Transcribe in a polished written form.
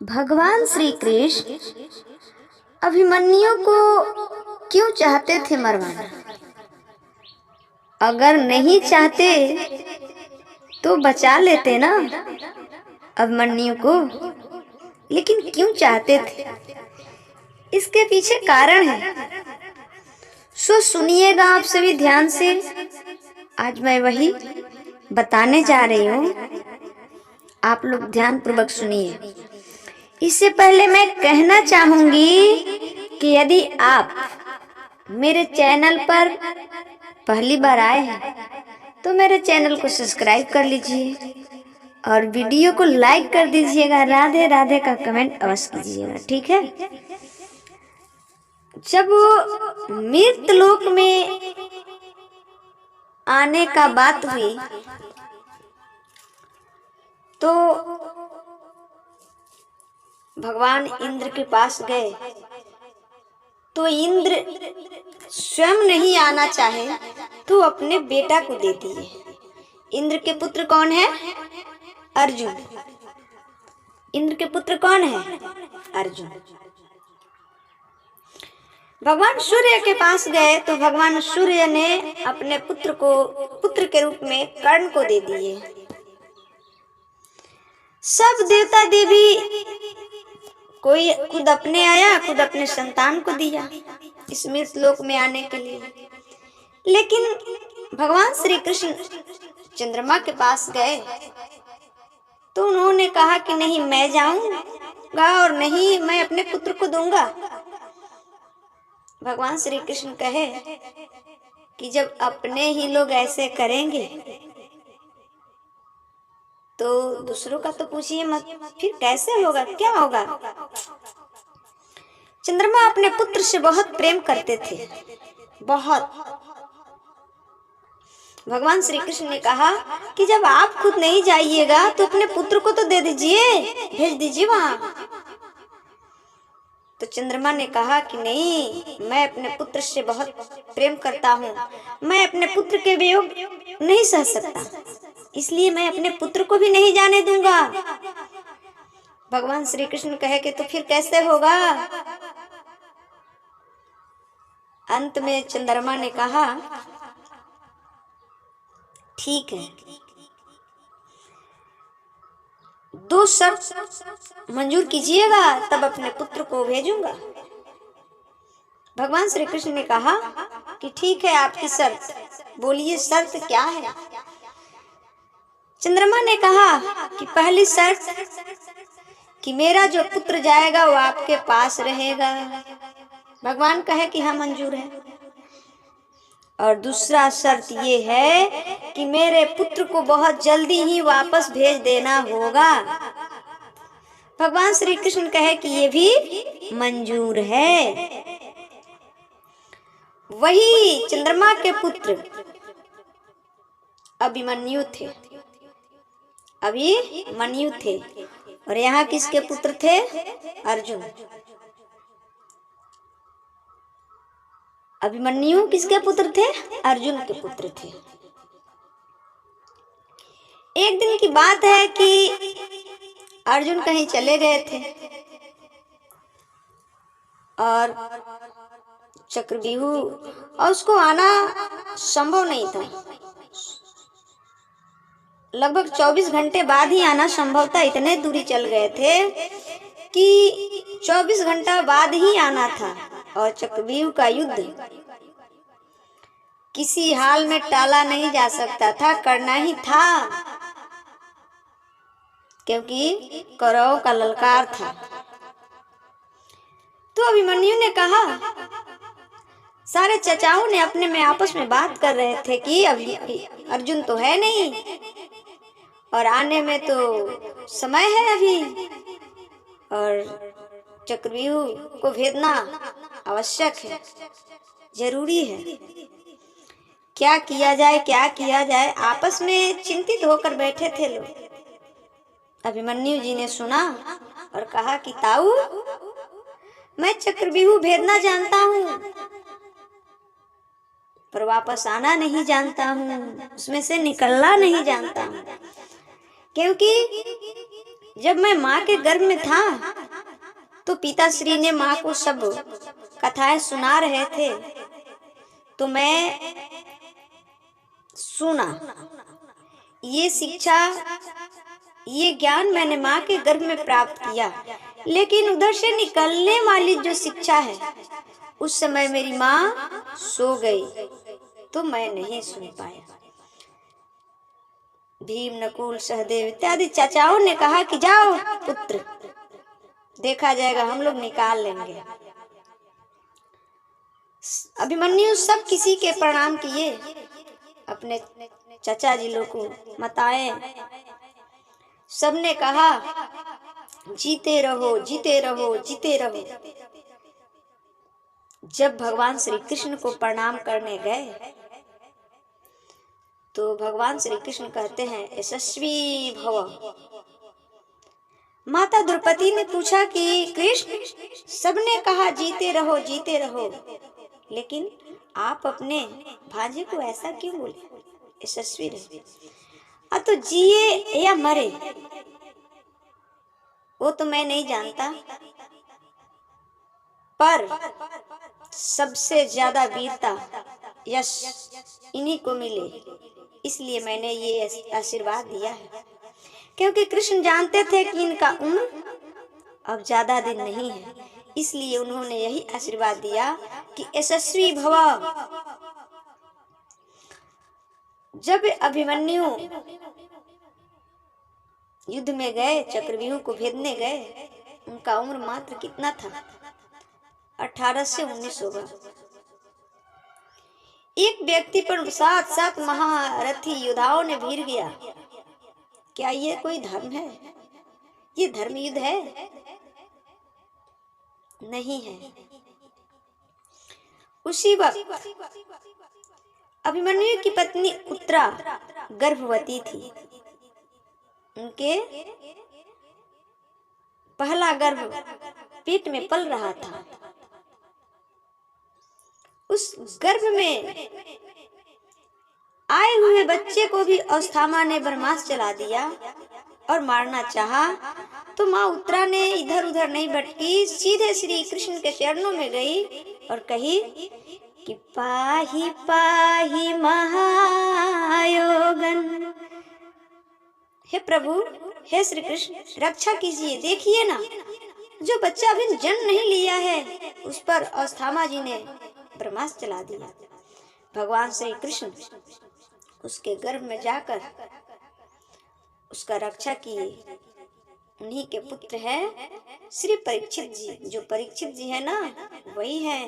भगवान श्री कृष्ण अभिमन्यु को क्यों चाहते थे मरवाना? अगर नहीं चाहते तो बचा लेते ना अभिमन्यु को, लेकिन क्यों चाहते थे? इसके पीछे कारण है, सो सुनिएगा आप सभी ध्यान से। आज मैं वही बताने जा रही हूँ, आप लोग ध्यान पूर्वक सुनिए। इससे पहले मैं कहना चाहूंगी कि यदि आप मेरे चैनल पर पहली बार आए हैं तो मेरे चैनल को सब्सक्राइब कर लीजिए और वीडियो को लाइक कर दीजिएगा। राधे राधे का कमेंट अवश्य कीजिएगा, ठीक है। जब मृतलोक में आने का बात हुई तो भगवान इंद्र के पास गए, तो इंद्र स्वयं नहीं आना चाहे तो अपने बेटा को दे दिए। इंद्र के पुत्र कौन है? अर्जुन। इंद्र के पुत्र कौन है? अर्जुन। भगवान सूर्य के पास गए तो भगवान सूर्य ने अपने पुत्र के रूप में कर्ण को दे दिए। सब देवता देवी कोई खुद अपने आया, खुद अपने संतान को दिया इस मृतलोक में आने के लिए। लेकिन भगवान श्री कृष्ण चंद्रमा के पास गए तो उन्होंने कहा कि नहीं मैं जाऊंगा और नहीं मैं अपने पुत्र को दूंगा। भगवान श्री कृष्ण कहे कि जब अपने ही लोग ऐसे करेंगे तो दूसरों का तो पूछिए मत, फिर कैसे होगा, क्या होगा। चंद्रमा अपने पुत्र से बहुत प्रेम करते थे, बहुत। भगवान श्री कृष्ण ने कहा कि जब आप खुद नहीं जाइएगा तो अपने पुत्र को तो दे दीजिए, भेज दीजिए वहां। तो चंद्रमा ने कहा कि नहीं, मैं अपने पुत्र से बहुत प्रेम करता हूँ, मैं अपने पुत्र के वियोग नहीं सह सकता, इसलिए मैं अपने पुत्र को भी नहीं जाने दूंगा। भगवान श्री कृष्ण कहे कि तो फिर कैसे होगा। अंत में चंद्रमा ने कहा ठीक है, 2 शर्त मंजूर कीजिएगा तब अपने पुत्र को भेजूंगा। भगवान श्री कृष्ण ने कहा कि ठीक है, आपकी शर्त बोलिए, शर्त क्या है। चंद्रमा ने कहा कि पहली शर्त कि मेरा जो पुत्र जाएगा वो आपके पास रहेगा। भगवान कहे कि हाँ मंजूर है। और दूसरा शर्त ये है कि मेरे पुत्र को बहुत जल्दी ही वापस भेज देना होगा। भगवान श्री कृष्ण कहे कि ये भी मंजूर है। वही चंद्रमा के पुत्र अभिमन्यु थे, अभिमन्यु थे। और यहाँ किसके पुत्र थे? अर्जुन। अभिमन्यु किसके पुत्र थे? अर्जुन के पुत्र थे। एक दिन की बात है कि अर्जुन कहीं चले गए थे और चक्रव्यूह और उसको आना संभव नहीं था। लगभग 24 घंटे बाद ही आना संभव था, इतने दूरी चल गए थे कि 24 घंटा बाद ही आना था। और चक्रव्यूह का युद्ध किसी हाल में टाला नहीं जा सकता था, करना ही था, क्योंकि कौरवों का ललकार था। तो अभिमन्यु ने कहा, सारे चचाओं ने अपने में आपस में बात कर रहे थे कि अभी अर्जुन तो है नहीं और आने में तो समय है अभी, और चक्रव्यूह को भेदना आवश्यक है, जरूरी है। क्या किया जाए, क्या किया जाए, आपस में चिंतित होकर बैठे थे लोग। अभिमन्यु जी ने सुना और कहा कि ताऊ, मैं चक्रव्यूह भेदना जानता हूँ पर वापस आना नहीं जानता हूँ, उसमें से निकलना नहीं जानता हूँ। क्योंकि जब मैं माँ के गर्भ में था तो पिताश्री ने माँ को सब कथाएं सुना रहे थे, तो मैं सुना। ये शिक्षा, ये ज्ञान मैंने माँ के गर्भ में प्राप्त किया, लेकिन उधर से निकलने वाली जो शिक्षा है, उस समय मेरी माँ सो गई, तो मैं नहीं सुन पाया। भीम, नकुल, सहदेव इत्यादि चाचाओं ने कहा कि जाओ पुत्र, देखा जाएगा, हम लोग निकाल लेंगे। अभिमन्यु सब किसी के प्रणाम किए, अपने चाचा जी लोग को, माताएं सबने कहा जीते रहो, जीते रहो, जीते रहो। जब भगवान श्री कृष्ण को प्रणाम करने गए, तो भगवान श्री कृष्ण कहते हैं यशस्वी भव। माता द्रौपदी ने पूछा कि कृष्ण, सबने कहा जीते रहो, जीते रहो, लेकिन आप अपने भांजे को ऐसा क्यों बोले, यशस्वी रहे। तो जिए या मरे वो तो मैं नहीं जानता, पर सबसे ज्यादा वीरता, यश इन्हीं को मिले, इसलिए मैंने ये आशीर्वाद दिया है। क्योंकि कृष्ण जानते थे कि इनका उम्र अब ज्यादा दिन नहीं है, इसलिए उन्होंने यही आशीर्वाद दिया कि यशस्वी भव। जब अभिमन्यु युद्ध में गए, चक्रव्यूह को भेदने गए, उनका उम्र मात्र कितना था, 18 से 19 होगा। एक व्यक्ति पर 7 महारथी योद्धाओं ने भीड़ गया। क्या ये कोई धर्म है? ये धर्म युद्ध है? नहीं है। उसी वक्त अभिमन्यु की पत्नी उत्तरा गर्भवती थी। उनके पहला गर्भ पेट में पल रहा था। उस गर्भ में आए हुए बच्चे को भी अस्थामा ने ब्रह्मास्त्र चला दिया और मारना चाहा, तो माँ उत्तरा ने इधर उधर नहीं भटकी, सीधे श्री कृष्ण के चरणों में गई और कही कि पाहि पाहि महायोगन। हे प्रभु, हे श्री कृष्ण, रक्षा कीजिए। देखिए ना, जो बच्चा अभी जन्म नहीं लिया है, उस पर अस्थामा जी ने ब्रह्मास्त्र चला दिया। भगवान श्री कृष्ण उसके गर्भ में जाकर उसका रक्षा किए। उन्हीं के पुत्र हैं श्री परीक्षित जी। जो परीक्षित जी है ना, वही है।